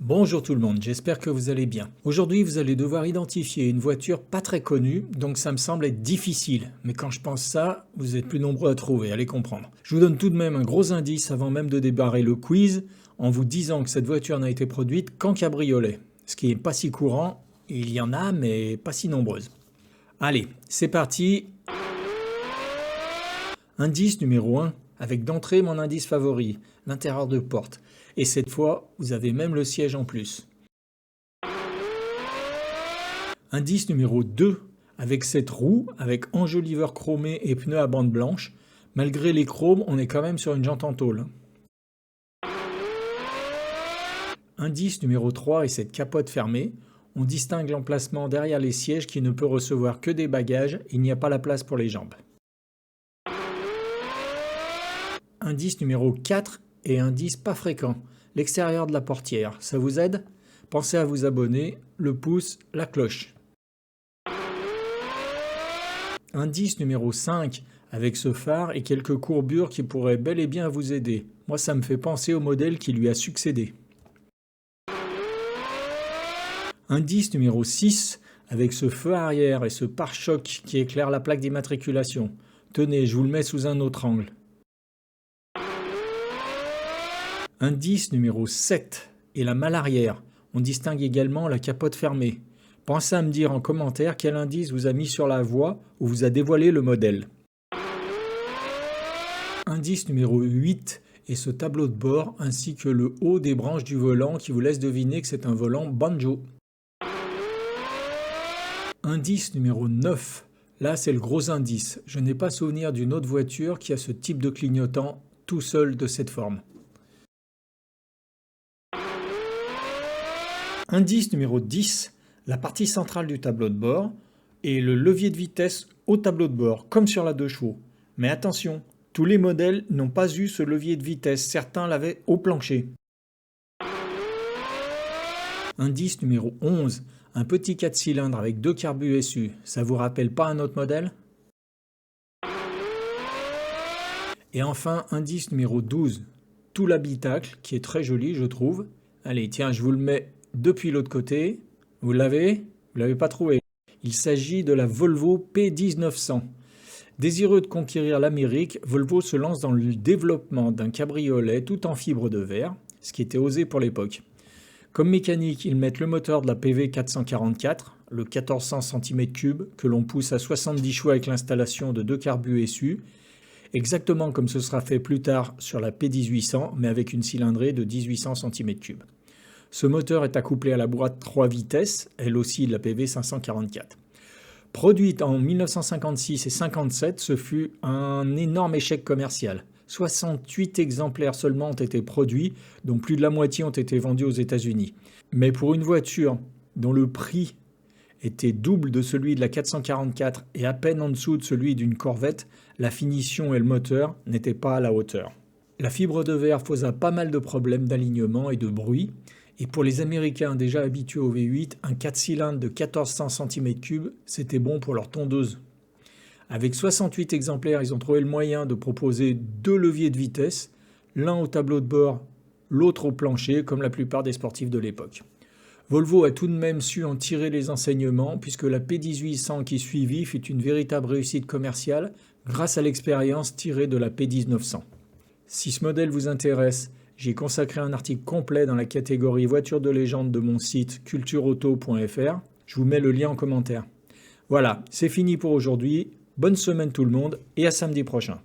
Bonjour tout le monde, j'espère que vous allez bien. Aujourd'hui, vous allez devoir identifier une voiture pas très connue, donc ça me semble être difficile. Mais quand je pense ça, vous êtes plus nombreux à trouver, allez comprendre. Je vous donne tout de même un gros indice avant même de débarrer le quiz, en vous disant que cette voiture n'a été produite qu'en cabriolet. Ce qui n'est pas si courant, il y en a, mais pas si nombreuses. Allez, c'est parti. Indice numéro 1, avec d'entrée mon indice favori, l'intérieur de porte. Et cette fois, vous avez même le siège en plus. Indice numéro 2, avec cette roue, avec enjoliveur chromé et pneus à bande blanche. Malgré les chromes, on est quand même sur une jante en tôle. Indice numéro 3 et cette capote fermée. On distingue l'emplacement derrière les sièges qui ne peut recevoir que des bagages, il n'y a pas la place pour les jambes. Indice numéro 4 et indice pas fréquent, l'extérieur de la portière. Ça vous aide? Pensez à vous abonner, le pouce, la cloche. Indice numéro 5, avec ce phare et quelques courbures qui pourraient bel et bien vous aider. Moi, ça me fait penser au modèle qui lui a succédé. Indice numéro 6, avec ce feu arrière et ce pare-choc qui éclaire la plaque d'immatriculation. Tenez, je vous le mets sous un autre angle. Indice numéro 7 et la malle arrière. On distingue également la capote fermée. Pensez à me dire en commentaire quel indice vous a mis sur la voie ou vous a dévoilé le modèle. Indice numéro 8 et ce tableau de bord ainsi que le haut des branches du volant qui vous laisse deviner que c'est un volant banjo. Indice numéro 9. Là c'est le gros indice. Je n'ai pas souvenir d'une autre voiture qui a ce type de clignotant tout seul de cette forme. Indice numéro 10, la partie centrale du tableau de bord et le levier de vitesse au tableau de bord, comme sur la 2 chevaux. Mais attention, tous les modèles n'ont pas eu ce levier de vitesse, certains l'avaient au plancher. Indice numéro 11, un petit 4 cylindres avec 2 carbus SU, ça vous rappelle pas un autre modèle? Et enfin, indice numéro 12, tout l'habitacle, qui est très joli je trouve. Allez, tiens, je vous le mets depuis l'autre côté. Vous l'avez? Vous l'avez pas trouvé? Il s'agit de la Volvo P1900. Désireux de conquérir l'Amérique, Volvo se lance dans le développement d'un cabriolet tout en fibre de verre, ce qui était osé pour l'époque. Comme mécanique, ils mettent le moteur de la PV 444, le 1400 cm3, que l'on pousse à 70 chevaux avec l'installation de 2 carbus SU, exactement comme ce sera fait plus tard sur la P1800, mais avec une cylindrée de 1800 cm3. Ce moteur est accouplé à la boîte 3 vitesses, elle aussi de la PV 544. Produite en 1956 et 57, ce fut un énorme échec commercial. 68 exemplaires seulement ont été produits, dont plus de la moitié ont été vendus aux États-Unis. Mais pour une voiture dont le prix était double de celui de la 444 et à peine en dessous de celui d'une Corvette, la finition et le moteur n'étaient pas à la hauteur. La fibre de verre posa pas mal de problèmes d'alignement et de bruit. Et pour les Américains déjà habitués au V8, un 4 cylindres de 1400 cm3, c'était bon pour leur tondeuse. Avec 68 exemplaires, ils ont trouvé le moyen de proposer 2 leviers de vitesse, l'un au tableau de bord, l'autre au plancher, comme la plupart des sportifs de l'époque. Volvo a tout de même su en tirer les enseignements, puisque la P1800 qui suivit fut une véritable réussite commerciale grâce à l'expérience tirée de la P1900. Si ce modèle vous intéresse, j'ai consacré un article complet dans la catégorie voitures de légende de mon site cultureauto.fr. Je vous mets le lien en commentaire. Voilà, c'est fini pour aujourd'hui. Bonne semaine tout le monde et à samedi prochain.